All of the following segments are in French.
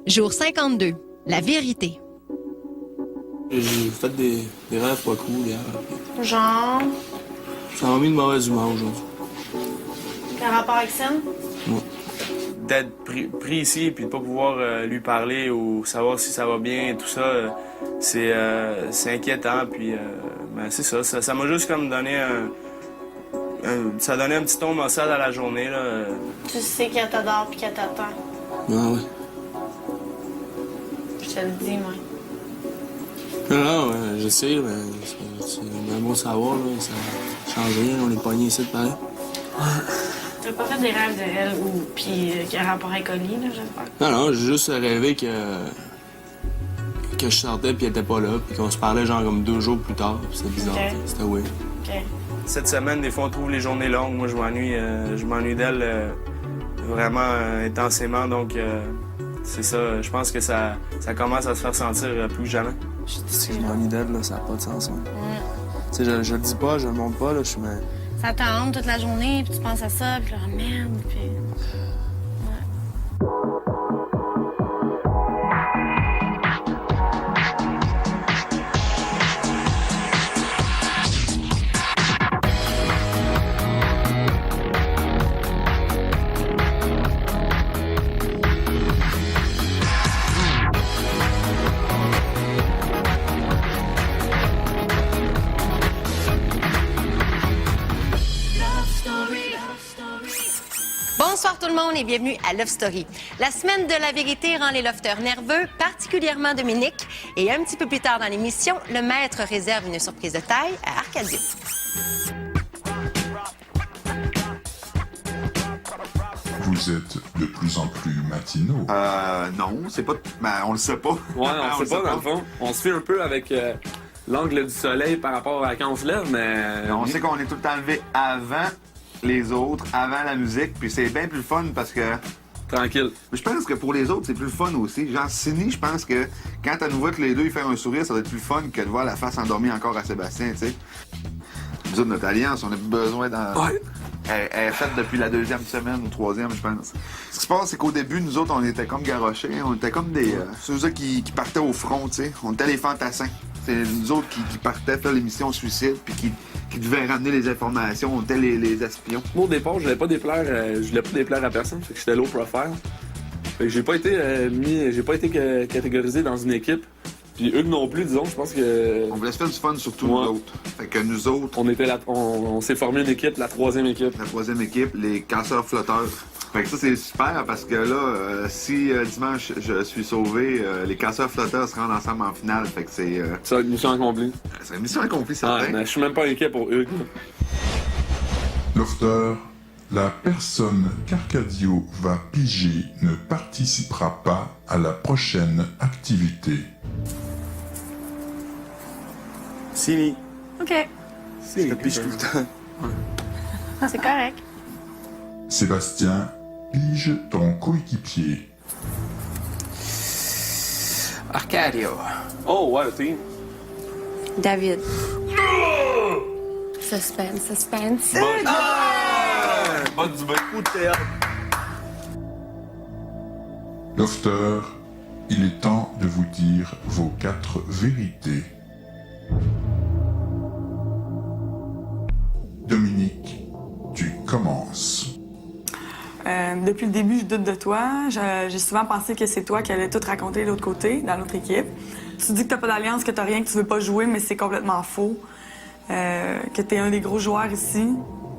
Jour 52. La vérité. J'ai fait des rêves pas cool hier. Genre, Ça m'a mis de mauvaise humeur aujourd'hui. quel rapport avec Sam? Ouais. D'être pris ici et de pas pouvoir lui parler ou savoir si ça va bien et tout ça, c'est inquiétant. Puis, ben, c'est ça. Ça m'a juste comme donné ça donnait un petit ton maussade à la journée. Là. Tu sais qu'elle t'adore puis qu'elle t'attend. Ah ouais. Je te le dis, moi. Non, je sais, mais c'est bien beau savoir, là. Ça change rien, on est pognés ici de pareil. T'as pas fait des rêves de elle ou puis qu'il y a un rapport avec Oli, là, j'espère? Non, j'ai juste rêvé que je sortais puis elle était pas là, puis qu'on se parlait genre comme 2 jours plus tard. C'était bizarre, Ok. c'était weird. OK. Cette semaine, des fois, on trouve les journées longues. Moi, je m'ennuie d'elle vraiment intensément. Donc, c'est ça. Je pense que ça commence à se faire sentir plus que jamais. Si je m'ennuie d'elle, là, ça n'a pas de sens, ouais. Tu sais, je le dis pas, je le montre pas, là, je suis... mais- Ça t'hante toute la journée, puis tu penses à ça, puis là, merde, puis... Bonsoir tout le monde et bienvenue à Love Story. La semaine de la vérité rend les lofters nerveux, particulièrement Dominique. Et un petit peu plus tard dans l'émission, le maître réserve une surprise de taille à Arcadio. Vous êtes de plus en plus matinaux. Non, c'est pas. Ben, on le sait pas. Ouais, on sait pas, dans le fond. On se fait un peu avec l'angle du soleil par rapport à quand on se lève, mais... On sait qu'on est tout le temps levé avant les autres, avant la musique, puis c'est bien plus fun parce que. Tranquille. Je pense que pour les autres, c'est plus le fun aussi. Genre, Sydney, je pense que quand elle nous voit que les deux, ils font un sourire, ça va être plus fun que de voir la face endormie encore à Sébastien, tu sais. Nous autres, notre alliance, on a besoin d'en. Ouais. Elle est faite depuis la 2e semaine ou 3e, je pense. Ce qui se passe, c'est qu'au début, nous autres, on était comme garochés. On était comme des. C'est nous autres qui partaient au front, tu sais. On était les fantassins. C'est nous autres qui partaient faire l'émission Suicide puis qui devaient ramener les informations. On était les espions. Moi, au départ, je voulais pas déplaire à personne, fait que j'étais low profile. Fait que j'ai pas été catégorisé dans une équipe. Puis Hugues non plus, disons, je pense que... On voulait se faire du fun sur tous Ouais. nous autres. Fait que nous autres, On s'est formé une équipe, la 3e équipe. la 3e équipe, les casseurs-flotteurs. Fait que ça, c'est super parce que là, si dimanche je suis sauvé, les casseurs-flotteurs se rendent ensemble en finale. Fait que c'est Ça va être mission accomplie. une mission accomplie, Ah, certain. mais je suis même pas inquiet pour Hugues. Lofter, la personne qu'Arcadio va piger ne participera pas à la prochaine activité. Silly. OK. Je te pige tout le temps. C'est correct. Sébastien, pige ton coéquipier. Arcadio. Oh, ouais, le team. David. Suspense. Pas du coup de théâtre. Lofter, il est temps de vous dire vos 4 vérités. Dominique, tu commences. Depuis le début, je doute de toi. J'ai souvent pensé que c'est toi qui allais tout raconter de l'autre côté, dans l'autre équipe. Tu dis que t'as pas d'alliance, que t'as rien, que tu veux pas jouer, mais c'est complètement faux. Que t'es un des gros joueurs ici.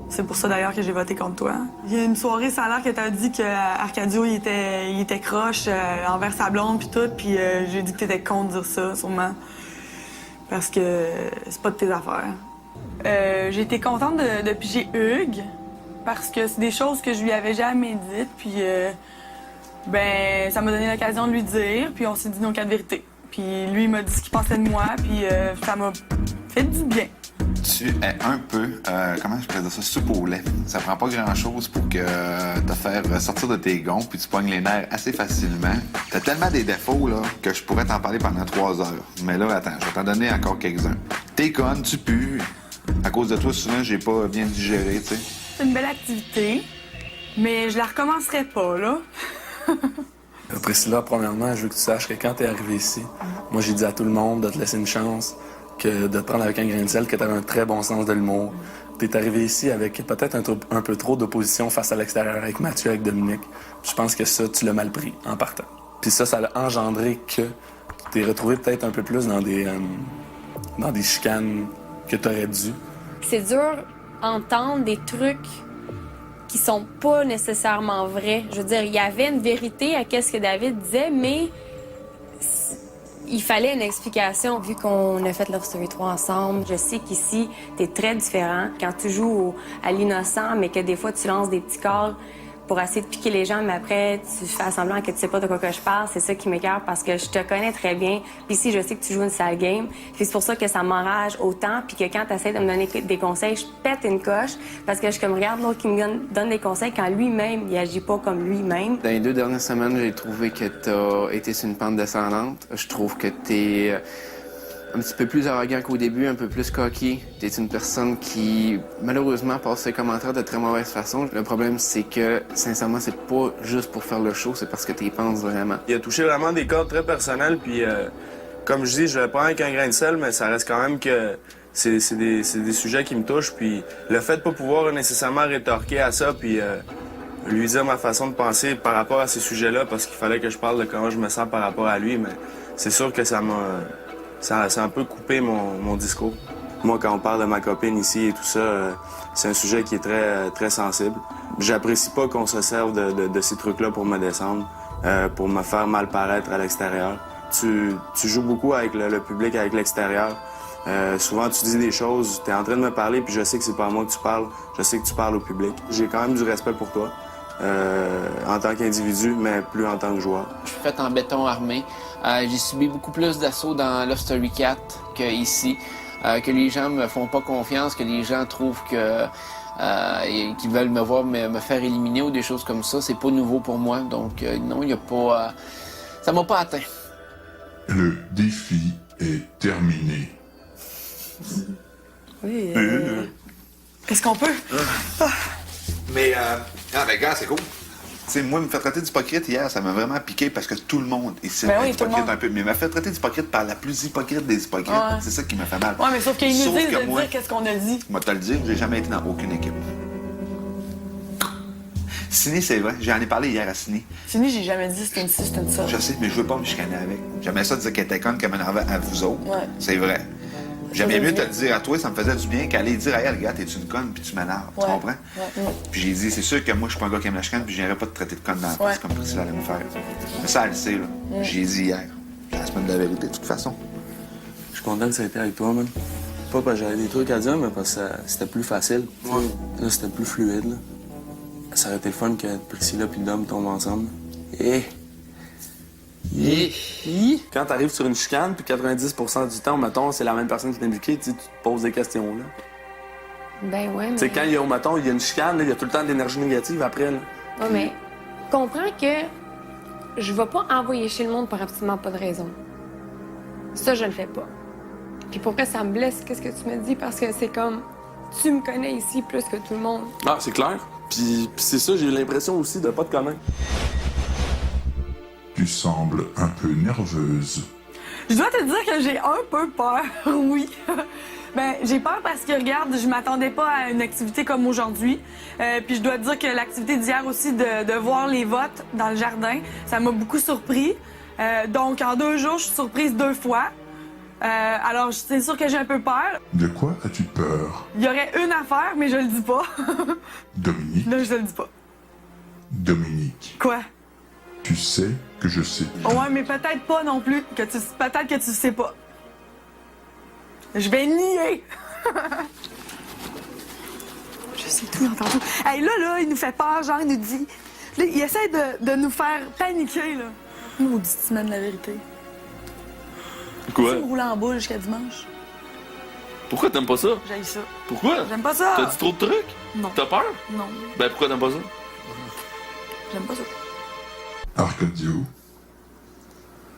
C'est pour ça d'ailleurs que j'ai voté contre toi. Il y a une soirée, ça a l'air que t'as dit que Arcadio il était croche envers sa blonde puis tout, puis j'ai dit que t'étais contre de dire ça, sûrement. Parce que c'est pas de tes affaires. J'ai été contente de piger Hugues. Parce que c'est des choses que je lui avais jamais dites, puis ben ça m'a donné l'occasion de lui dire, puis on s'est dit nos 4 vérités. Puis lui il m'a dit ce qu'il pensait de moi, puis ça m'a fait du bien. Tu es un peu, comment je pourrais dire ça, soupe au lait. Ça prend pas grand-chose pour te faire sortir de tes gonds, puis tu pognes les nerfs assez facilement. T'as tellement des défauts là que je pourrais t'en parler pendant 3 heures. Mais là, attends, je vais t'en donner encore quelques-uns. T'es conne, tu pues. À cause de toi, souvent, j'ai pas bien digéré, tu sais. C'est une belle activité, mais je la recommencerai pas, là. Priscilla, premièrement, je veux que tu saches que quand t'es arrivé ici, moi j'ai dit à tout le monde de te laisser une chance, que de te prendre avec un grain de sel, que t'avais un très bon sens de l'humour. T'es arrivé ici avec peut-être un peu trop d'opposition face à l'extérieur, avec Mathieu, avec Dominique. Je pense que ça, tu l'as mal pris en partant. Puis ça a engendré que tu t'es retrouvé peut-être un peu plus dans des chicanes que t'aurais dû. C'est dur d'entendre des trucs qui sont pas nécessairement vrais. Je veux dire, il y avait une vérité à ce que David disait, mais il fallait une explication. Vu qu'on a fait Love Story 3 ensemble, je sais qu'ici, t'es très différent. Quand tu joues à l'innocent, mais que des fois, tu lances des petits calls pour essayer de piquer les gens, mais après, tu fais semblant que tu sais pas de quoi que je parle. C'est ça qui m'écoeure parce que je te connais très bien. Puis ici, je sais que tu joues une sale game. Puis c'est pour ça que ça m'enrage autant. Puis que quand tu essaies de me donner des conseils, je pète une coche parce que je comme regarde l'autre qui me donne des conseils quand lui-même, il agit pas comme lui-même. Dans les 2 dernières semaines, j'ai trouvé que t'as été sur une pente descendante. Je trouve que t'es un petit peu plus arrogant qu'au début, un peu plus cocky. T'es une personne qui, malheureusement, passe ses commentaires de très mauvaise façon. Le problème, c'est que, sincèrement, c'est pas juste pour faire le show, c'est parce que t'y penses vraiment. Il a touché vraiment des cordes très personnelles, puis comme je dis, je le prends avec un grain de sel, mais ça reste quand même que c'est des sujets qui me touchent, puis le fait de pas pouvoir nécessairement rétorquer à ça, puis lui dire ma façon de penser par rapport à ces sujets-là, parce qu'il fallait que je parle de comment je me sens par rapport à lui, mais c'est sûr que ça a un peu coupé mon discours. Moi, quand on parle de ma copine ici et tout ça, c'est un sujet qui est très, très sensible. J'apprécie pas qu'on se serve de ces trucs-là pour me descendre, pour me faire mal paraître à l'extérieur. Tu joues beaucoup avec le public, avec l'extérieur. Souvent, tu dis des choses, tu es en train de me parler, puis je sais que c'est pas à moi que tu parles, je sais que tu parles au public. J'ai quand même du respect pour toi, en tant qu'individu, mais plus en tant que joueur. Je suis fait en béton armé. J'ai subi beaucoup plus d'assauts dans Love Story 4 qu'ici, que les gens me font pas confiance, que les gens trouvent que qu'ils veulent me voir me faire éliminer ou des choses comme ça. C'est pas nouveau pour moi, donc non, il y a pas... ça m'a pas atteint. Le défi est terminé. Oui. Est-ce qu'on peut? Mais, gars, c'est cool. Tu sais, moi, me faire traiter d'hypocrite hier, ça m'a vraiment piqué parce que tout le monde est hypocrite un peu. Mais il m'a fait traiter d'hypocrite par la plus hypocrite des hypocrites. Ouais. C'est ça qui m'a fait mal. Ouais, mais sauf qu'il nous dit de moi, dire qu'est-ce qu'on a dit. Moi, te le dire, j'ai jamais été dans aucune équipe. Ciné, c'est vrai. J'en ai parlé hier à Ciné. Ciné, j'ai jamais dit c'était une ci, c'était une ça. Je sais, mais je veux pas me chicaner avec. J'aimais ça dire qu'elle était conne, qu'elle m'énervait à vous autres. Ouais. C'est vrai. J'aimais mieux te le dire à toi, ça me faisait du bien qu'aller dire, hey, gars, t'es une conne, puis tu m'énerves. Ouais. Tu comprends? Ouais. Puis j'ai dit, c'est sûr que moi, je suis pas un gars qui aime la chicane, puis je viendrais pas te traiter de conne dans la face comme Priscilla allait me faire. Mais ça, elle le sait, là. J'ai dit hier. C'est la semaine de la vérité, de toute façon. Je suis content que ça ait été avec toi, man. Pas parce que j'avais des trucs à dire, mais parce que c'était plus facile. Ouais. Là, c'était plus fluide, là. Ça aurait été le fun que Priscilla puis Dom tombent ensemble. Quand t'arrives sur une chicane, puis 90% du temps, mettons, c'est la même personne qui t'est impliquée, tu te poses des questions, là. Ben ouais, mais... Tu sais, quand il y a une chicane, il y a tout le temps de l'énergie négative après, là. Ouais, mais comprends que je vais pas envoyer chez le monde pour absolument pas de raison. Ça, je le fais pas. Puis pour vrai, ça me blesse, qu'est-ce que tu me dis, parce que c'est comme... Tu me connais ici plus que tout le monde. Ah, c'est clair. Puis c'est ça, j'ai eu l'impression aussi de pas te connaître. Tu sembles un peu nerveuse. Je dois te dire que j'ai un peu peur, oui. Ben, j'ai peur parce que, regarde, je m'attendais pas à une activité comme aujourd'hui. Puis je dois te dire que l'activité d'hier aussi, de voir les votes dans le jardin, ça m'a beaucoup surpris. Donc, en 2 jours, je suis surprise 2 fois. Alors, c'est sûr que j'ai un peu peur. De quoi as-tu peur? Il y aurait une affaire, mais je le dis pas. Dominique? Non, je le dis pas. Dominique, Quoi? tu sais que je sais. Ouais, mais peut-être pas non plus. Peut-être que tu sais pas. Je vais nier. Je sais tout, j'entends tout. Hey, là, il nous fait peur, genre, il nous dit... Là, il essaie de nous faire paniquer, là. Maudite semaine, la vérité. Quoi? Tu rouler en boule jusqu'à dimanche. Pourquoi t'aimes pas ça? J'aille ça. Pourquoi? J'aime pas ça. T'as dit trop de trucs? Non. T'as peur? Non. Ben pourquoi t'aimes pas ça? J'aime pas ça. Arcadio,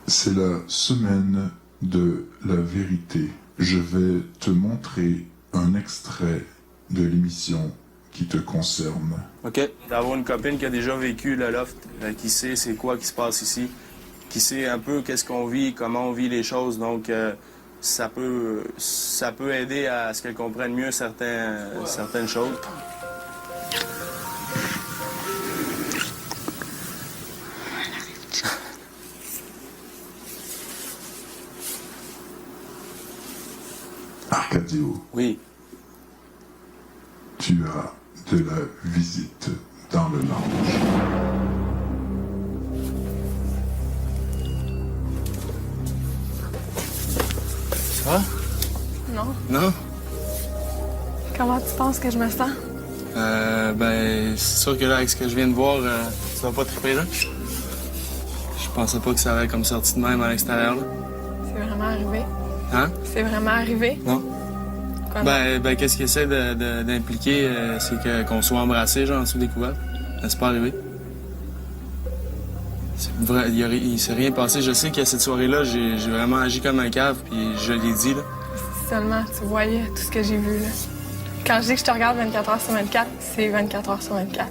c'est la semaine de la vérité. Je vais te montrer un extrait de l'émission qui te concerne. OK. D'avoir une copine qui a déjà vécu le loft, qui sait c'est quoi qui se passe ici, qui sait un peu qu'est-ce qu'on vit, comment on vit les choses. Donc, ça peut aider à ce qu'elle comprenne mieux certaines choses. Arcadio, Oui. tu as de la visite dans le lounge. Ça va? Non. Non? Comment tu penses que je me sens? Ben, c'est sûr que là, avec ce que je viens de voir, tu vas pas triper, là. Je pensais pas que ça avait comme sorti de même à l'extérieur, là. C'est vraiment arrivé. Hein? C'est vraiment arrivé. Non? Comment? Ben, qu'est-ce qu'il essaie d'impliquer, c'est qu'on soit embrassés, genre, en dessous des couvertes. C'est pas arrivé. C'est vrai, il s'est rien passé. Je sais qu'à cette soirée-là, j'ai vraiment agi comme un cave, puis je l'ai dit, là. Si seulement tu voyais tout ce que j'ai vu, là. Quand je dis que je te regarde 24 heures sur 24, c'est 24 heures sur 24.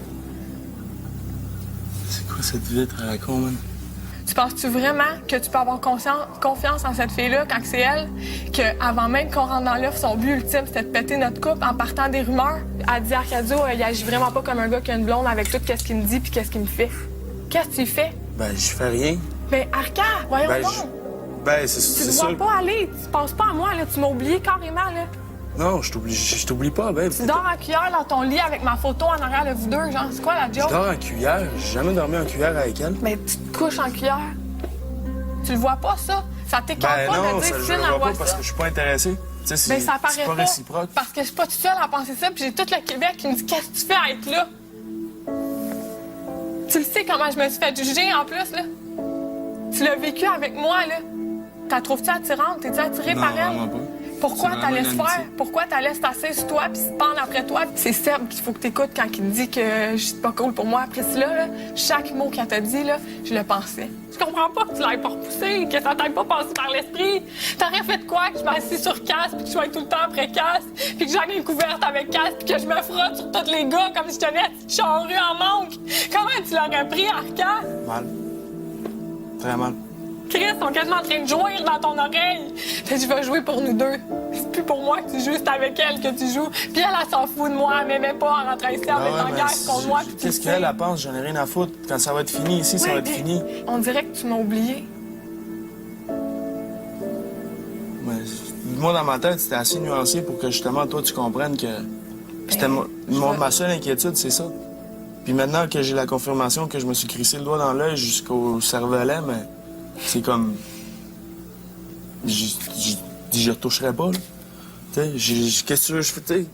C'est quoi cette vitre à la con, man? Tu penses-tu vraiment que tu peux avoir confiance en cette fille-là quand c'est elle, qu'avant même qu'on rentre dans l'offre, son but ultime, c'était de péter notre couple en partant des rumeurs? Elle dit Arcadio, il agit vraiment pas comme un gars qui a une blonde avec tout ce qu'il me dit puis qu'est-ce qu'il me fait. Qu'est-ce que tu fais? Ben, je fais rien. Ben, Arca, voyons Ben, donc! Ben, Tu c'est ne ça. vois pas aller, tu penses pas à moi, là, tu m'as oublié carrément, là. Non, je t'oublie pas, ben. Tu dors en cuillère dans ton lit avec ma photo en arrière de vous deux, genre, c'est quoi la Je joke? dors en cuillère. J'ai jamais dormi en cuillère avec elle. Ben, tu te couches en cuillère. Tu le vois pas, ça? Ça t'écarte Ben pas non, de dire je Finn, le elle vois voit pas parce ça. que je suis pas intéressé. Tu sais, Ben, ça c'est paraît pas pas. réciproque. Parce que je suis pas toute seule à penser ça, puis j'ai tout le Québec qui me dit qu'est-ce que tu fais à être là? Tu le sais comment je me suis fait juger en plus, là? Tu l'as vécu avec moi, là. T'as trouves-tu attirante? T'es-tu attiré Non, par elle? vraiment pas. Pourquoi C'est t'as laissé vraiment une faire? amitié. Pourquoi t'as laissé t'asseoir sur toi puis se pendre après toi? C'est Seb qu'il faut que t'écoutes quand il te dit que je suis pas cool pour moi. Après cela, là, chaque mot qu'elle t'a dit, là, je le pensais. Je comprends pas que tu l'aies pas repoussé, que ça t'aille pas passé par l'esprit. T'aurais fait quoi? Que je m'assieds sur Cass puis que je sois tout le temps après Cass, puis que j'aille une couverte avec Cass puis que je me frotte sur tous les gars comme si je tenais une charrue en manque. Comment tu l'aurais pris, Arca? Mal. Très mal. Chris, ils sont quasiment en train de jouir dans ton oreille. Fait que je vais jouer pour nous deux. C'est plus pour moi que tu joues, c'est avec elle que tu joues. Puis elle s'en fout de moi, elle m'aimait pas en rentrant ici, en mettant en guerre contre moi. puis tu Qu'est-ce le sais. qu'elle pense? J'en ai rien à foutre. Quand ça va être fini ici, ça Ouais, va être mais fini. On dirait que tu m'as oublié. Ouais, moi, dans ma tête, c'était assez nuancé pour que justement, toi, tu comprennes que c'était ma seule inquiétude, c'est ça. Puis maintenant que j'ai la confirmation que je me suis crissé le doigt dans l'œil jusqu'au cervelet, mais c'est comme. Je retoucherai pas, là. Tu sais, qu'est-ce que tu veux? Tu sais,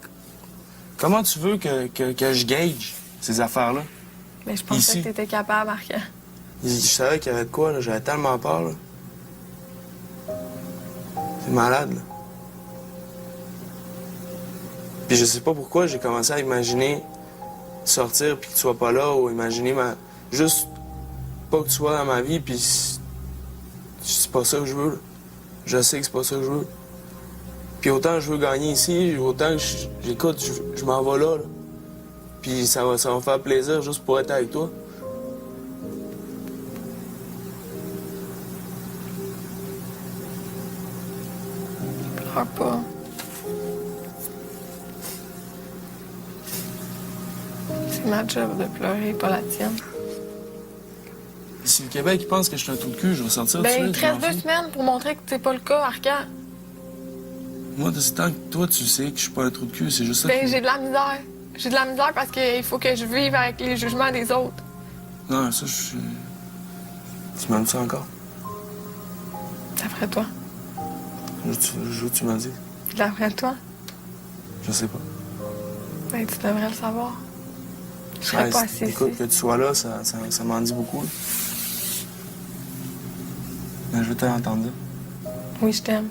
comment tu veux que je gage ces affaires-là? Mais je pensais Ici. que t'étais capable, Arca. Je savais qu'il y avait de quoi, là. J'avais tellement peur, là. C'est malade, là. Puis je sais pas pourquoi j'ai commencé à imaginer sortir puis que tu sois pas là ou imaginer juste pas que tu sois dans ma vie puis c'est pas ça que je veux, là. Je sais que c'est pas ça que je veux. Puis autant je veux gagner ici, autant que j'écoute, je m'en vais là, là. Puis ça va me faire plaisir juste pour être avec toi. Pleure pas. C'est ma job de pleurer, pas la tienne. Si le Québec il pense que je suis un trou de cul, je vais sortir Ben, tout il de te suite. reste 2 semaines pour montrer que c'est pas le cas, Arca. Moi, de ce temps que toi, tu sais que je suis pas un trou de cul, c'est juste ça. Ben, j'ai de la misère. J'ai de la misère parce qu'il faut que je vive avec les jugements des autres. Non, ça, tu m'aimes ça encore? D'après toi. Tu m'as dit. D'après toi. Je sais pas. Ben, tu devrais le savoir. Je serais pas assise écoute, ici. que tu sois là, ça m'en dit beaucoup. Là. Mais je veux te l'entendre dire. Oui, je t'aime.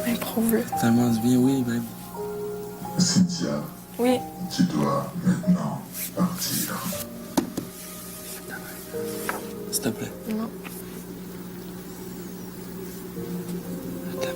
Ben, prouve-le. Tellement du bien, oui, babe. Cynthia, Oui. tu dois maintenant partir. S'il te plaît. Non. Je t'aime.